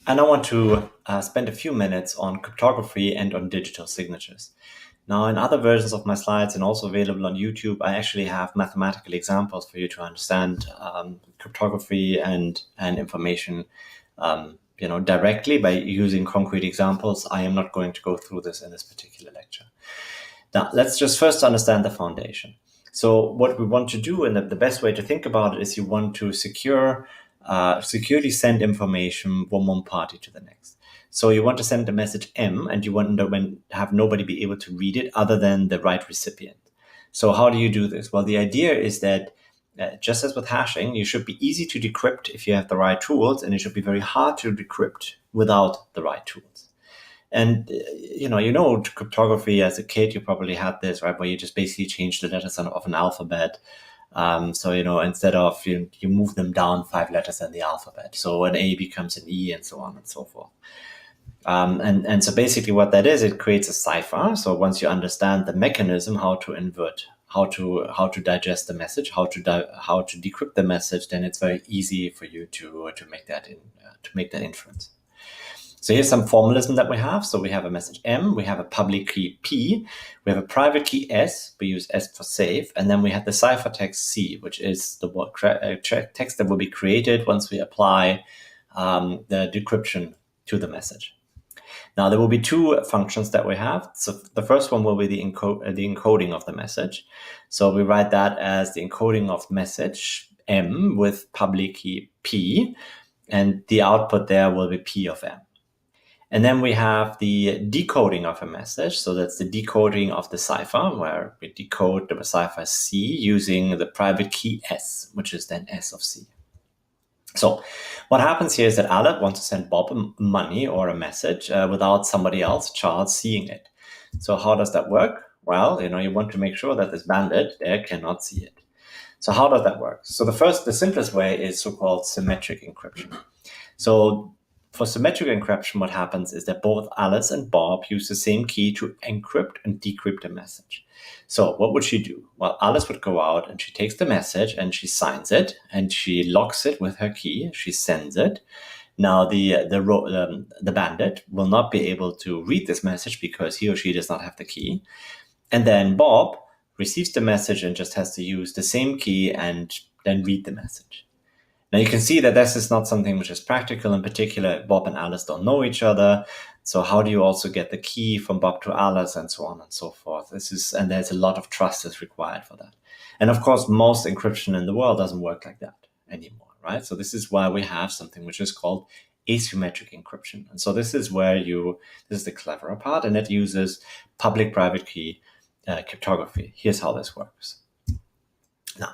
And I want to spend a few minutes on cryptography and on digital signatures. Now, in other versions of my slides and also available on YouTube, I actually have mathematical examples for you to understand cryptography and information, directly by using concrete examples. I am not going to go through this in this particular lecture. Now, let's just first understand the foundation. So what we want to do, and the best way to think about it, is you want to securely send information from one party to the next. So you want to send a message M, and you want to have nobody be able to read it other than the right recipient. So how do you do this? Well, the idea is that just as with hashing, you should be easy to decrypt if you have the right tools, and it should be very hard to decrypt without the right tools. And cryptography as a kid, you probably had this, right, where you just basically change the letters of an alphabet. Instead of you move them down 5 letters in the alphabet, so an A becomes an E, and so on and so forth. And so basically, what that is, it creates a cipher. So once you understand the mechanism, how to invert, how to digest the message, how to decrypt the message, then it's very easy for you to make that inference. So here's some formalism that we have. So we have a message M, we have a public key P, we have a private key S, we use S for safe, and then we have the ciphertext C, which is the text that will be created once we apply the decryption to the message. Now, there will be two functions that we have. So the first one will be the encoding of the message. So we write that as the encoding of message M with public key P, and the output there will be P of M. And then we have the decoding of a message. So that's the decoding of the cipher, where we decode the cipher C using the private key S, which is then S of C. So what happens here is that Aleph wants to send Bob money or a message without somebody else, Charles, seeing it. So how does that work? Well, you want to make sure that this bandit there cannot see it. So how does that work? So the simplest way is so-called symmetric encryption. So for symmetric encryption, what happens is that both Alice and Bob use the same key to encrypt and decrypt a message. So what would she do? Well, Alice would go out and she takes the message and she signs it and she locks it with her key. She sends it. Now the bandit will not be able to read this message because he or she does not have the key. And then Bob receives the message and just has to use the same key and then read the message. Now you can see that this is not something which is practical. In particular, Bob and Alice don't know each other. So how do you also get the key from Bob to Alice and so on and so forth? And there's a lot of trust that's required for that. And of course, most encryption in the world doesn't work like that anymore, right? So this is why we have something which is called asymmetric encryption. And so this is the cleverer part, and it uses public-private key cryptography. Here's how this works. Now,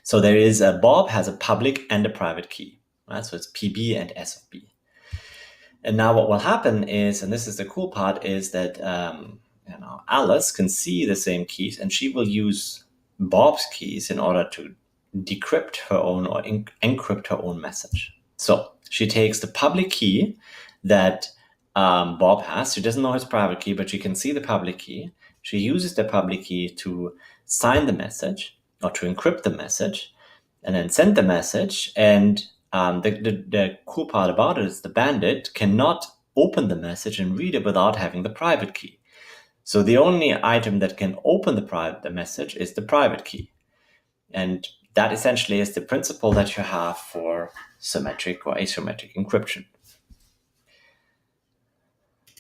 so there is Bob has a public and a private key, right? So it's PB and S of B. And now what will happen is, and this is the cool part, is that Alice can see the same keys, and she will use Bob's keys in order to decrypt her own or encrypt her own message. So she takes the public key that Bob has. She doesn't know his private key, but she can see the public key. She uses the public key to sign the message or to encrypt the message and then send the message. And the cool part about it is the bandit cannot open the message and read it without having the private key. So the only item that can open the message is the private key. And that essentially is the principle that you have for symmetric or asymmetric encryption.